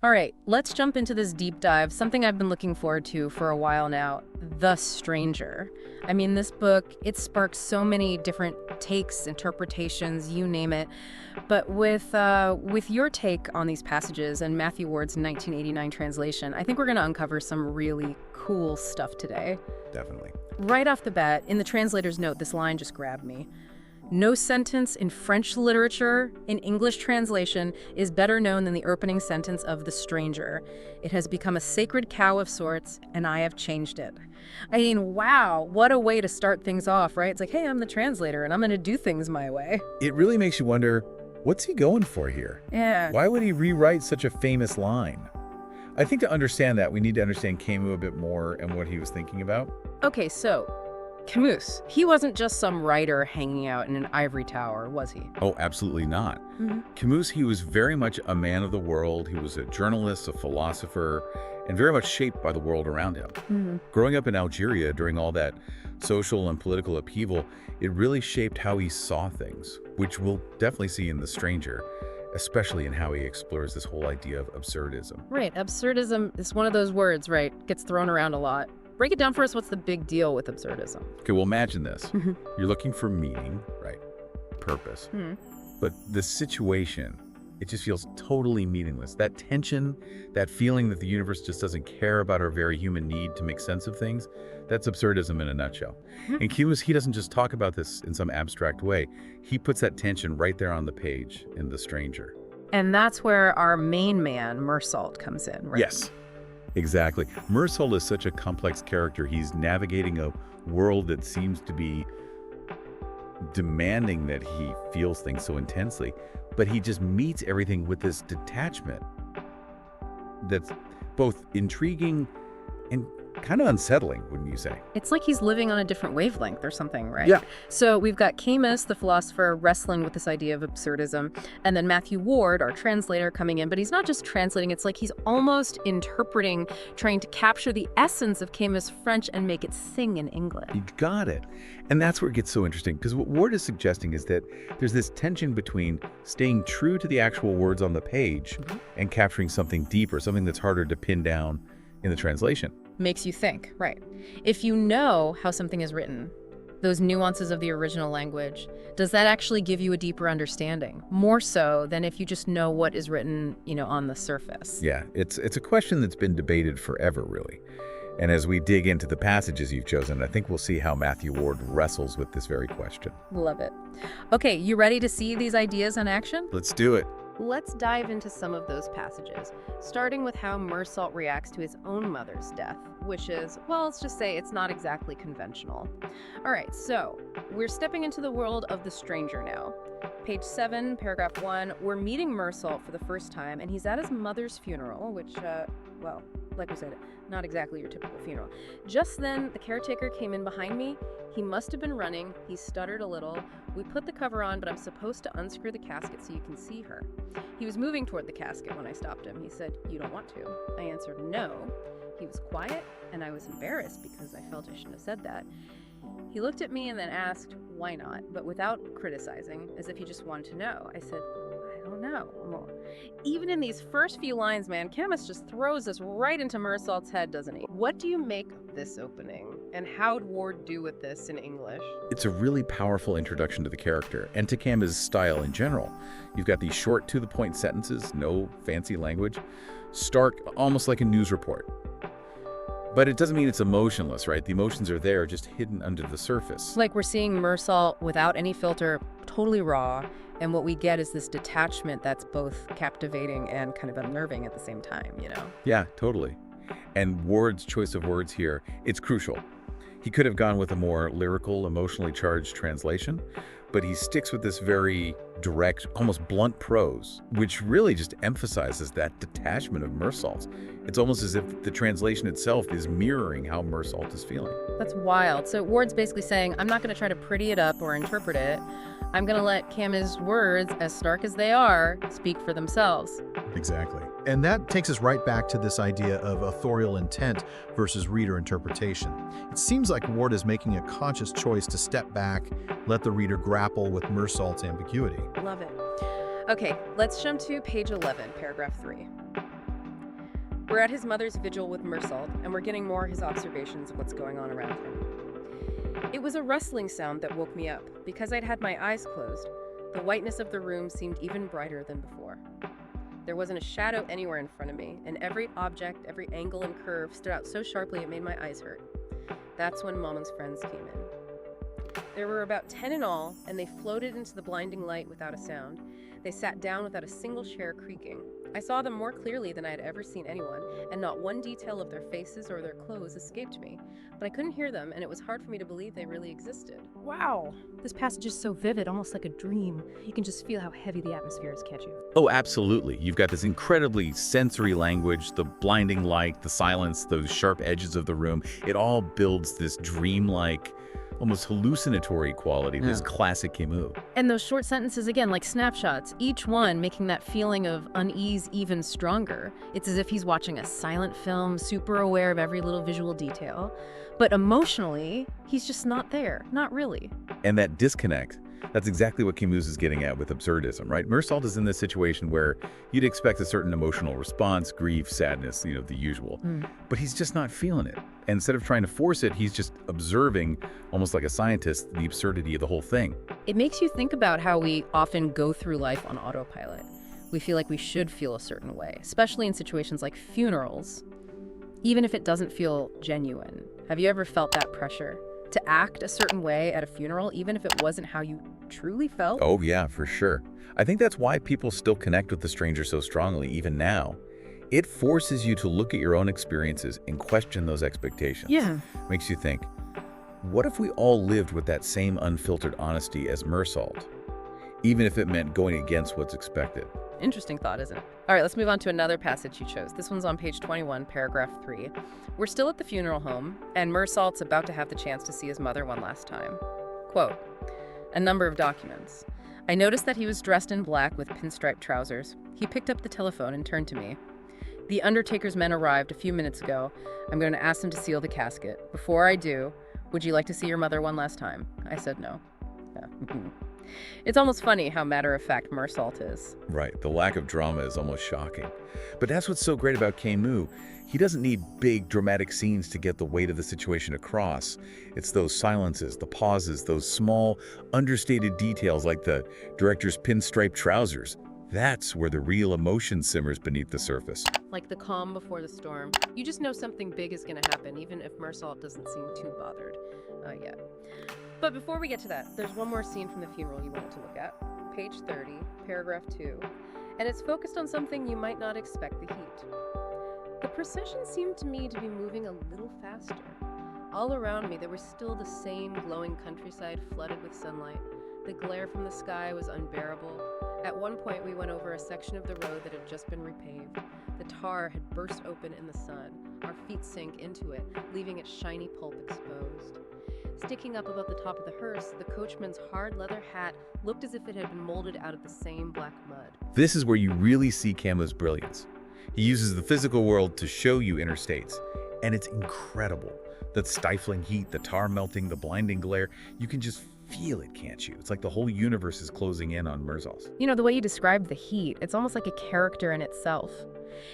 All right, let's jump into this deep dive, something I've been looking forward to for a while now, The Stranger. I mean, this book, it sparked so many different takes, interpretations, you name it. But with your take on these passages and Matthew Ward's 1989 translation, I think we're going to uncover some really cool stuff today. Definitely. Right off the bat, in the translator's note, this line just grabbed me. No sentence in French literature, in English translation, is better known than the opening sentence of The Stranger. It has become a sacred cow of sorts, and I have changed it. I mean, wow, what a way to start things off, right? It's like, hey, I'm the translator, and I'm going to do things my way. It really makes you wonder, what's he going for here? Yeah. Why would he rewrite such a famous line? I think to understand that, we need to understand Camus a bit more and what he was thinking about. Okay, so Camus, he wasn't just some writer hanging out in an ivory tower, was he? Oh, absolutely not. Camus, he was very much a man of the world. He was a journalist, a philosopher, and very much shaped by the world around him. Growing up in Algeria during all that social and political upheaval, it really shaped how he saw things, which we'll definitely see in The Stranger, especially in how he explores this whole idea of absurdism. Right, absurdism is one of those words, right? Gets thrown around a lot. Break it down for us. What's the big deal with absurdism? Okay, well, imagine this. You're looking for meaning, right? Purpose. But the situation, it just feels totally meaningless. That tension, that feeling that the universe just doesn't care about our very human need to make sense of things, that's absurdism in a nutshell. And Camus, he doesn't just talk about this in some abstract way. He puts that tension right there on the page in The Stranger. And that's where our main man, Meursault, comes in, right? Yes. Exactly. Meursault is such a complex character. He's navigating a world that seems to be demanding that he feels things so intensely, but he just meets everything with this detachment that's both intriguing and kind of unsettling, wouldn't you say? It's like he's living on a different wavelength or something, right? Yeah. So we've got Camus, the philosopher, wrestling with this idea of absurdism, and then Matthew Ward, our translator, coming in. But he's not just translating, it's like he's almost interpreting, trying to capture the essence of Camus' French and make it sing in English. You got it. And that's where it gets so interesting, because what Ward is suggesting is that there's this tension between staying true to the actual words on the page and capturing something deeper, something that's harder to pin down in the translation. Makes you think, right. If you know how something is written, those nuances of the original language, does that actually give you a deeper understanding? More so than if you just know what is written, on the surface. Yeah, it's a question that's been debated forever, really. And as we dig into the passages you've chosen, I think we'll see how Matthew Ward wrestles with this very question. Love it. Okay, you ready to see these ideas in action? Let's do it. Let's dive into some of those passages, starting with how Meursault reacts to his own mother's death, which is, well, let's just say it's not exactly conventional. All right, so we're stepping into the world of The Stranger now. Page 7, paragraph 1, we're meeting Meursault for the first time, and he's at his mother's funeral, which, well, like we said, not exactly your typical funeral. Just then, the caretaker came in behind me. He must have been running. He stuttered a little. We put the cover on, but I'm supposed to unscrew the casket so you can see her. He was moving toward the casket when I stopped him. He said, "You don't want to?" I answered, "No." He was quiet, and I was embarrassed because I felt I shouldn't have said that. He looked at me and then asked, "Why not?" but without criticizing, as if he just wanted to know. I said, "I don't know." Well, even in these first few lines, man, Camus just throws us right into Meursault's head, doesn't he? What do you make of this opening? And how'd Ward do with this in English? It's a really powerful introduction to the character and to Camus' style in general. You've got these short, to-the-point sentences, no fancy language, stark, almost like a news report. But it doesn't mean it's emotionless, right? The emotions are there, just hidden under the surface. Like we're seeing Meursault without any filter, totally raw, and what we get is this detachment that's both captivating and kind of unnerving at the same time, Yeah, totally. And Ward's choice of words here, it's crucial. He could have gone with a more lyrical, emotionally charged translation, but he sticks with this very direct, almost blunt prose, which really just emphasizes that detachment of Meursault. It's almost as if the translation itself is mirroring how Meursault is feeling. That's wild. So Ward's basically saying, I'm not going to try to pretty it up or interpret it. I'm going to let Camus' words, as stark as they are, speak for themselves. Exactly. And that takes us right back to this idea of authorial intent versus reader interpretation. It seems like Ward is making a conscious choice to step back, let the reader grapple with Meursault's ambiguity. Love it. Okay, let's jump to page 11, paragraph 3. We're at his mother's vigil with Meursault, and we're getting more of his observations of what's going on around him. It was a rustling sound that woke me up. Because I'd had my eyes closed, the whiteness of the room seemed even brighter than before. There wasn't a shadow anywhere in front of me, and every object, every angle and curve stood out so sharply it made my eyes hurt. That's when Mama's friends came in. There were about 10 in all, and they floated into the blinding light without a sound. They sat down without a single chair creaking. I saw them more clearly than I had ever seen anyone, and not one detail of their faces or their clothes escaped me. But I couldn't hear them, and it was hard for me to believe they really existed. Wow. This passage is so vivid, almost like a dream. You can just feel how heavy the atmosphere is catching. Oh, absolutely. You've got this incredibly sensory language, the blinding light, the silence, those sharp edges of the room. It all builds this dreamlike, almost hallucinatory quality, this classic Camus. And those short sentences, again, like snapshots, each one making that feeling of unease even stronger. It's as if he's watching a silent film, super aware of every little visual detail. But emotionally, he's just not there. Not really. And that disconnect, that's exactly what Camus is getting at with absurdism, right? Meursault is in this situation where you'd expect a certain emotional response, grief, sadness, the usual. But he's just not feeling it. And instead of trying to force it, he's just observing, almost like a scientist, the absurdity of the whole thing. It makes you think about how we often go through life on autopilot. We feel like we should feel a certain way, especially in situations like funerals, even if it doesn't feel genuine. Have you ever felt that pressure to act a certain way at a funeral, even if it wasn't how you truly felt? Oh, yeah, for sure. I think that's why people still connect with the stranger so strongly, even now. It forces you to look at your own experiences and question those expectations. Yeah. Makes you think, what if we all lived with that same unfiltered honesty as Meursault, even if it meant going against what's expected? Interesting thought, isn't it? All right, let's move on to another passage you chose. This one's on page 21, paragraph 3. We're still at the funeral home, and Meursault's about to have the chance to see his mother one last time. Quote, a number of documents. I noticed that he was dressed in black with pinstripe trousers. He picked up the telephone and turned to me. The undertaker's men arrived a few minutes ago. I'm going to ask them to seal the casket. Before I do, would you like to see your mother one last time? I said no. Yeah. It's almost funny how matter-of-fact Meursault is. Right, the lack of drama is almost shocking. But that's what's so great about Camus. He doesn't need big, dramatic scenes to get the weight of the situation across. It's those silences, the pauses, those small, understated details like the director's pinstripe trousers. That's where the real emotion simmers beneath the surface. Like the calm before the storm. You just know something big is going to happen, even if Meursault doesn't seem too bothered yet. But before we get to that, there's one more scene from the funeral you wanted to look at. Page 30, paragraph 2. And it's focused on something you might not expect: the heat. The procession seemed to me to be moving a little faster. All around me, there was still the same glowing countryside flooded with sunlight. The glare from the sky was unbearable. At one point, we went over a section of the road that had just been repaved. The tar had burst open in the sun. Our feet sank into it, leaving its shiny pulp exposed. Sticking up above the top of the hearse, the coachman's hard leather hat looked as if it had been molded out of the same black mud. This is where you really see Camus' brilliance. He uses the physical world to show you inner states, and it's incredible. The stifling heat, the tar melting, the blinding glare, you can just feel it, can't you? It's like the whole universe is closing in on Meursault. You know, the way you described the heat, it's almost like a character in itself.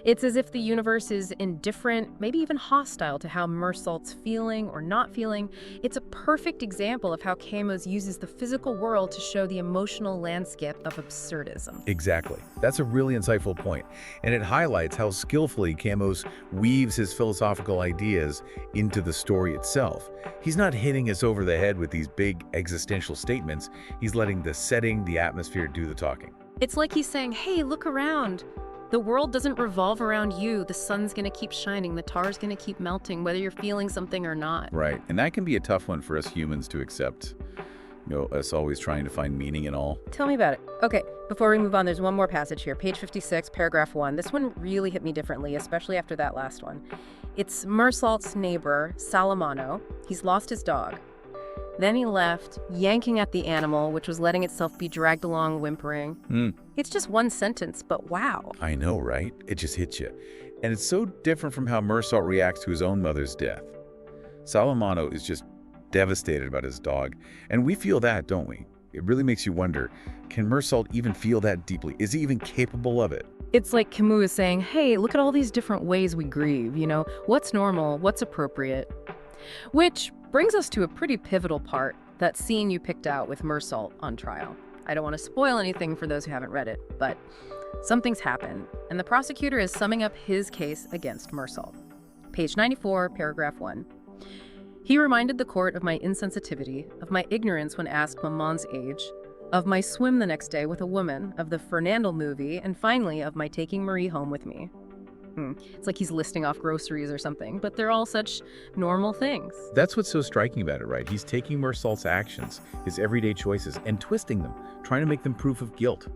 It's as if the universe is indifferent, maybe even hostile to how Meursault's feeling or not feeling. It's a perfect example of how Camus uses the physical world to show the emotional landscape of absurdism. Exactly. That's a really insightful point, and it highlights how skillfully Camus weaves his philosophical ideas into the story itself. He's not hitting us over the head with these big existential statements. He's letting the setting, the atmosphere do the talking. It's like he's saying, hey, look around. The world doesn't revolve around you. The sun's going to keep shining. The tar's going to keep melting, whether you're feeling something or not. Right, and that can be a tough one for us humans to accept. Us always trying to find meaning in all. Tell me about it. Okay, before we move on, there's one more passage here. Page 56, paragraph 1. This one really hit me differently, especially after that last one. It's Meursault's neighbor, Salamano. He's lost his dog. Then he left, yanking at the animal, which was letting itself be dragged along, whimpering. It's just one sentence, but wow. I know, right? It just hits you. And it's so different from how Meursault reacts to his own mother's death. Salamano is just devastated about his dog, and we feel that, don't we? It really makes you wonder, can Meursault even feel that deeply? Is he even capable of it? It's like Camus is saying, hey, look at all these different ways we grieve, what's normal, what's appropriate. Which brings us to a pretty pivotal part, that scene you picked out with Meursault on trial. I don't want to spoil anything for those who haven't read it, but something's happened, and the prosecutor is summing up his case against Meursault. Page 94, paragraph 1. He reminded the court of my insensitivity, of my ignorance when asked Maman's age, of my swim the next day with a woman, of the Fernandel movie, and finally of my taking Marie home with me. It's like he's listing off groceries or something, but they're all such normal things. That's what's so striking about it, right? He's taking Meursault's actions, his everyday choices, and twisting them, trying to make them proof of guilt.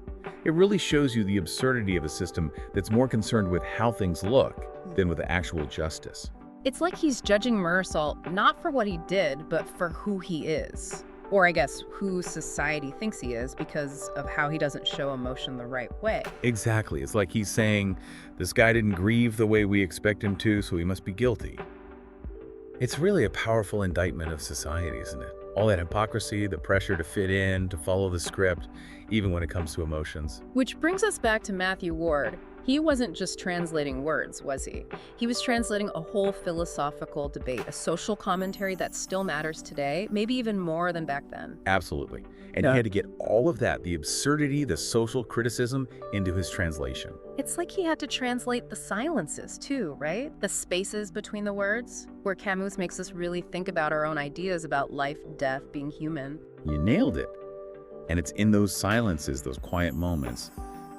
It really shows you the absurdity of a system that's more concerned with how things look than with actual justice. It's like he's judging Meursault not for what he did, but for who he is. Or I guess who society thinks he is because of how he doesn't show emotion the right way. Exactly. It's like he's saying, this guy didn't grieve the way we expect him to, so he must be guilty. It's really a powerful indictment of society, isn't it? All that hypocrisy, the pressure to fit in, to follow the script, even when it comes to emotions. Which brings us back to Matthew Ward. He wasn't just translating words, was he? He was translating a whole philosophical debate, a social commentary that still matters today, maybe even more than back then. Absolutely. And he had to get all of that, the absurdity, the social criticism, into his translation. It's like he had to translate the silences too, right? The spaces between the words, where Camus makes us really think about our own ideas about life, death, being human. You nailed it. And it's in those silences, those quiet moments,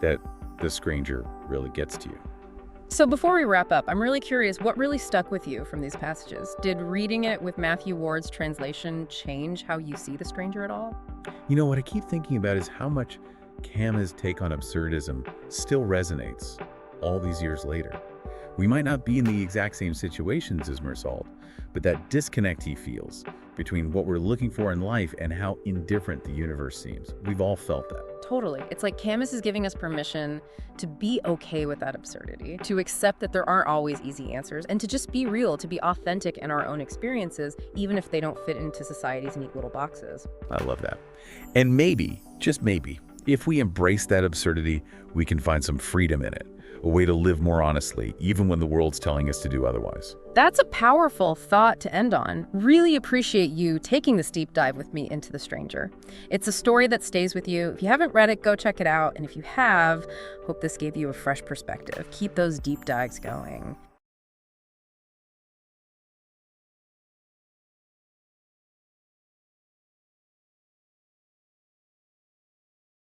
that the stranger really gets to you. So before we wrap up, I'm really curious, what really stuck with you from these passages? Did reading it with Matthew Ward's translation change how you see the stranger at all? You know, what I keep thinking about is how much Camus' take on absurdism still resonates all these years later. We might not be in the exact same situations as Meursault, but that disconnect he feels between what we're looking for in life and how indifferent the universe seems. We've all felt that. Totally. It's like Camus is giving us permission to be okay with that absurdity, to accept that there aren't always easy answers, and to just be real, to be authentic in our own experiences, even if they don't fit into society's neat little boxes. I love that. And maybe, just maybe, if we embrace that absurdity, we can find some freedom in it, a way to live more honestly, even when the world's telling us to do otherwise. That's a powerful thought to end on. Really appreciate you taking this deep dive with me into The Stranger. It's a story that stays with you. If you haven't read it, go check it out. And if you have, hope this gave you a fresh perspective. Keep those deep dives going.